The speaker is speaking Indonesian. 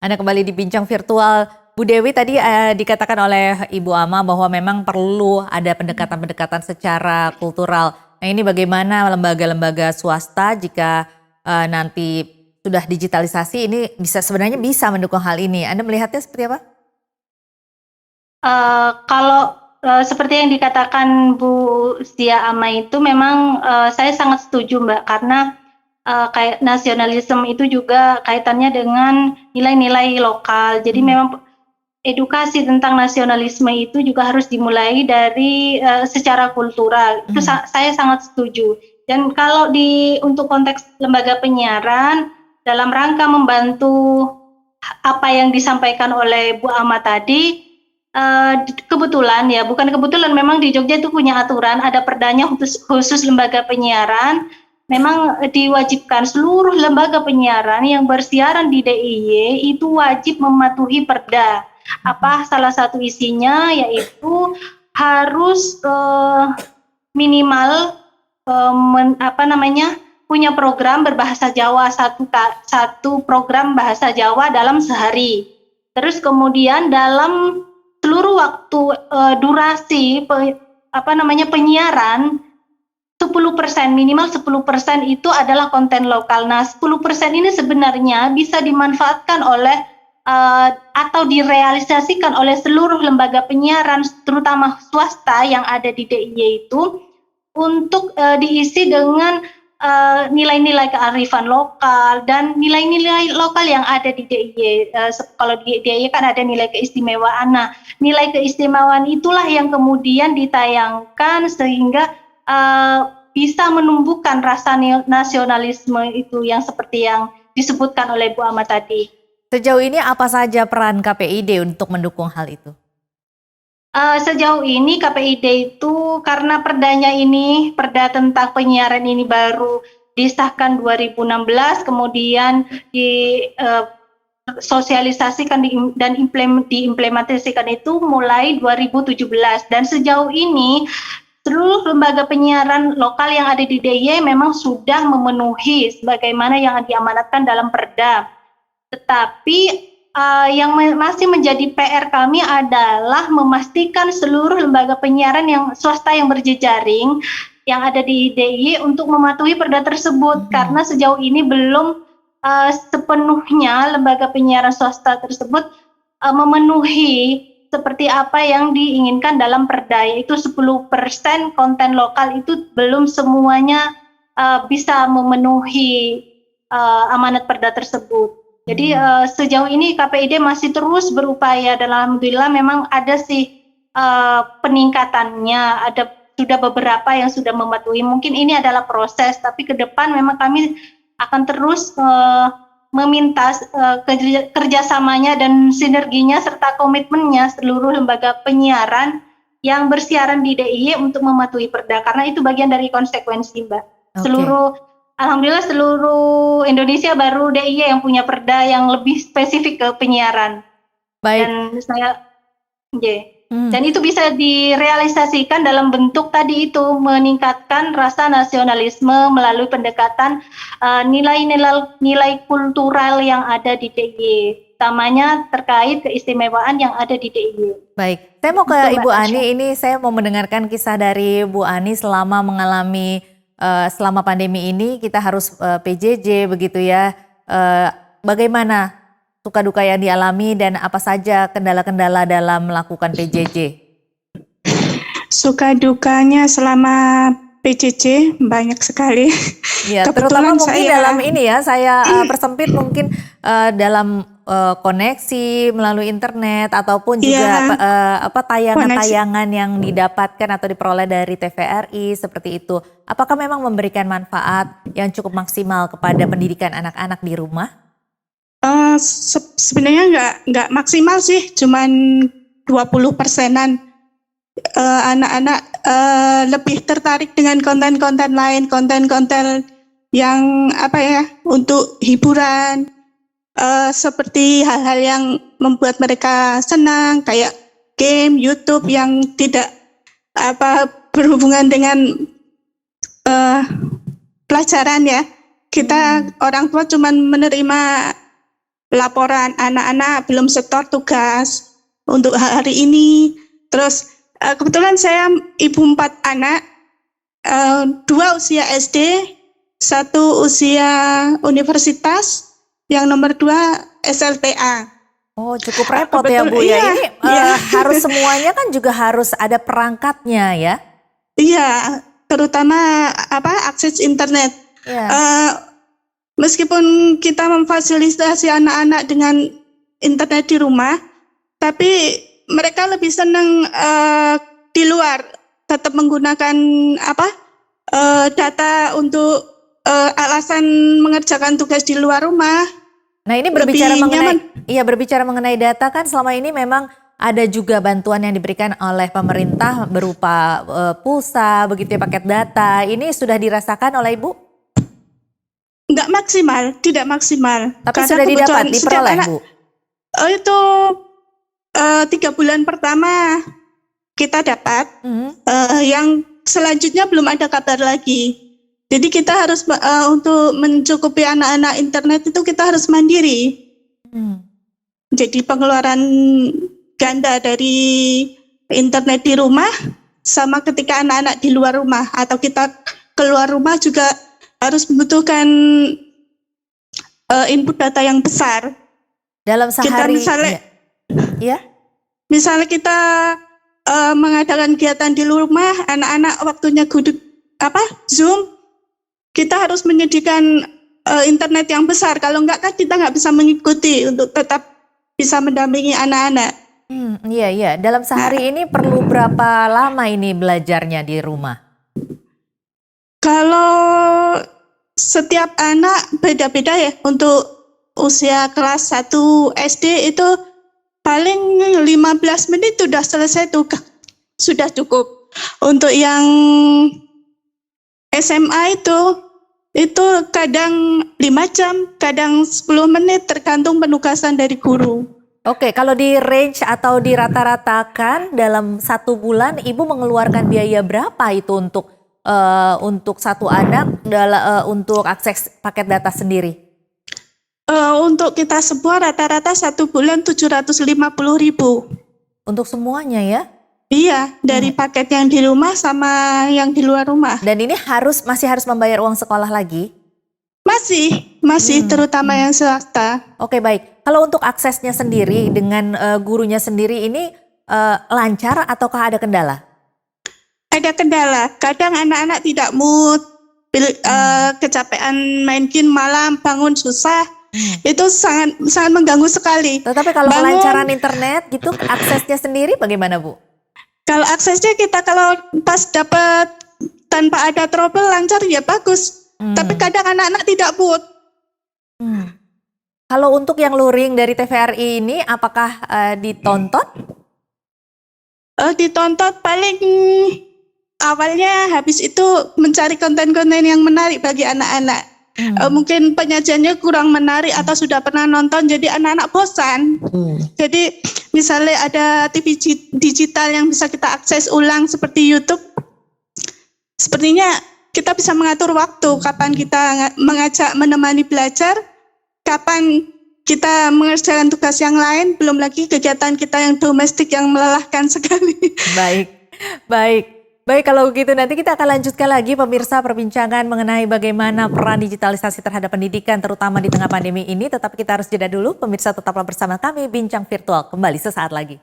Anda kembali di Bincang Virtual. Bu Dewi, tadi dikatakan oleh Ibu Ama bahwa memang perlu ada pendekatan-pendekatan secara kultural. Nah, ini bagaimana lembaga-lembaga swasta jika nanti sudah digitalisasi ini sebenarnya bisa mendukung hal ini. Anda melihatnya seperti apa? Kalau seperti yang dikatakan Bu Sia Ama itu memang saya sangat setuju Mbak, karena kayak nasionalisme itu juga kaitannya dengan nilai-nilai lokal. Jadi memang edukasi tentang nasionalisme itu juga harus dimulai dari secara kultural. Itu saya sangat setuju. Dan kalau untuk konteks lembaga penyiaran dalam rangka membantu apa yang disampaikan oleh Bu Ama tadi, kebetulan ya, bukan kebetulan, memang di Jogja itu punya aturan, ada perdanya khusus lembaga penyiaran. Memang diwajibkan seluruh lembaga penyiaran yang bersiaran di DIY itu wajib mematuhi perda. Salah satu isinya yaitu harus minimal punya program berbahasa Jawa, satu program bahasa Jawa dalam sehari. Terus kemudian dalam seluruh waktu durasi penyiaran, 10%, minimal 10% itu adalah konten lokal. Nah, 10% ini sebenarnya bisa dimanfaatkan oleh atau direalisasikan oleh seluruh lembaga penyiaran, terutama swasta yang ada di DIY itu, untuk diisi dengan nilai-nilai kearifan lokal dan nilai-nilai lokal yang ada di DIY. Kalau di DIY kan ada nilai keistimewaan. Nah, nilai keistimewaan itulah yang kemudian ditayangkan sehingga bisa menumbuhkan rasa nasionalisme itu yang seperti yang disebutkan oleh Bu Ama tadi. Sejauh ini apa saja peran KPID untuk mendukung hal itu? Sejauh ini KPID itu karena perda tentang penyiaran ini baru disahkan 2016, kemudian sosialisasikan dan diimplementasikan itu mulai 2017, dan sejauh ini seluruh lembaga penyiaran lokal yang ada di DIY memang sudah memenuhi sebagaimana yang diamanatkan dalam perda. Tetapi yang masih menjadi PR kami adalah memastikan seluruh lembaga penyiaran yang swasta yang berjejaring yang ada di DIY untuk mematuhi perda tersebut, karena sejauh ini belum sepenuhnya lembaga penyiaran swasta tersebut memenuhi seperti apa yang diinginkan dalam perda, yaitu 10% konten lokal itu belum semuanya bisa memenuhi amanat perda tersebut. Jadi sejauh ini KPID masih terus berupaya, dan alhamdulillah memang ada sih peningkatannya, sudah beberapa yang sudah mematuhi. Mungkin ini adalah proses, tapi ke depan memang kami akan terus meminta kerjasamanya dan sinerginya serta komitmennya seluruh lembaga penyiaran yang bersiaran di DIY untuk mematuhi perda, karena itu bagian dari konsekuensi, Mbak. Alhamdulillah seluruh Indonesia baru DIY yang punya perda yang lebih spesifik ke penyiaran. Baik. Dan itu bisa direalisasikan dalam bentuk tadi itu, meningkatkan rasa nasionalisme melalui pendekatan nilai kultural yang ada di DIY, utamanya terkait keistimewaan yang ada di DIY. Baik, saya mau ke Ibu Ani. Ini saya mau mendengarkan kisah dari Bu Ani selama mengalami selama pandemi ini kita harus PJJ begitu ya. Bagaimana suka duka yang dialami dan apa saja kendala-kendala dalam melakukan PJJ? Suka dukanya selama PJJ banyak sekali. Ya, terutama mungkin dalam ini ya, saya persempit mungkin dalam koneksi melalui internet ataupun juga tayangan-tayangan yang didapatkan atau diperoleh dari TVRI seperti itu. Apakah memang memberikan manfaat yang cukup maksimal kepada pendidikan anak-anak di rumah? Sebenarnya nggak maksimal sih, cuman 20%-an. Anak-anak lebih tertarik dengan konten-konten lain, konten-konten yang untuk hiburan, seperti hal-hal yang membuat mereka senang, kayak game, YouTube yang tidak berhubungan dengan pelajaran ya. Kita orang tua cuman menerima laporan anak-anak belum setor tugas untuk hari ini. Terus kebetulan saya ibu 4 anak, 2 usia SD, 1 usia universitas, yang nomor 2 SLTA. Oh, cukup repot ya Bu ya. Iya, Ini iya. harus semuanya kan juga harus ada perangkatnya ya. Iya, terutama akses internet. Iya. Meskipun kita memfasilitasi anak-anak dengan internet di rumah, tapi mereka lebih senang di luar, tetap menggunakan data untuk alasan mengerjakan tugas di luar rumah. Nah, ini berbicara mengenai data kan selama ini memang ada juga bantuan yang diberikan oleh pemerintah berupa pulsa, begitu ya, paket data. Ini sudah dirasakan oleh Ibu? Nggak maksimal, tidak maksimal. Tapi Karena sudah kebetulan diperoleh setiap anak, Bu? itu 3 bulan pertama kita dapat, yang selanjutnya belum ada kabar lagi. Jadi kita harus untuk mencukupi anak-anak internet itu kita harus mandiri. Jadi pengeluaran ganda dari internet di rumah sama ketika anak-anak di luar rumah atau kita keluar rumah juga harus membutuhkan input data yang besar. Dalam sehari, misalnya kita mengadakan kegiatan di rumah, anak-anak waktunya Zoom, kita harus menyediakan internet yang besar. Kalau enggak kan kita nggak bisa mengikuti untuk tetap bisa mendampingi anak-anak. Iya. Dalam sehari ini perlu berapa lama ini belajarnya di rumah? Kalau setiap anak beda-beda ya. Untuk usia kelas 1 SD itu paling 15 menit sudah selesai tugas. Sudah cukup. Untuk yang SMA itu kadang 5 jam, kadang 10 menit tergantung penugasan dari guru. Oke, kalau di range atau di rata-ratakan dalam 1 bulan Ibu mengeluarkan biaya berapa itu untuk satu anak untuk akses paket data sendiri? Untuk kita semua rata-rata 1 bulan 750.000. Untuk semuanya ya? Iya, dari paket yang di rumah sama yang di luar rumah. Dan ini masih harus membayar uang sekolah lagi? Masih terutama yang swasta. Oke, baik. Kalau untuk aksesnya sendiri dengan gurunya sendiri ini lancar ataukah ada kendala? Ada kendala. Kadang anak-anak tidak mood, kecapean main game malam, bangun susah. Itu sangat mengganggu sekali. Tetapi kalau kelancaran internet gitu, aksesnya sendiri bagaimana Bu? Kalau aksesnya kita kalau pas dapat tanpa ada trouble lancar ya bagus. Tapi kadang anak-anak tidak mood. Kalau untuk yang luring dari TVRI ini apakah ditonton? Ditonton paling awalnya, habis itu mencari konten-konten yang menarik bagi anak-anak. Mungkin penyajiannya kurang menarik atau sudah pernah nonton jadi anak-anak bosan. Jadi misalnya ada TV digital yang bisa kita akses ulang seperti YouTube, sepertinya kita bisa mengatur waktu kapan kita mengajak menemani belajar, kapan kita mengerjakan tugas yang lain, belum lagi kegiatan kita yang domestik yang melelahkan sekali. Baik, kalau begitu nanti kita akan lanjutkan lagi pemirsa perbincangan mengenai bagaimana peran digitalisasi terhadap pendidikan terutama di tengah pandemi ini. Tetapi kita harus jeda dulu, pemirsa tetaplah bersama kami, Bincang Virtual kembali sesaat lagi.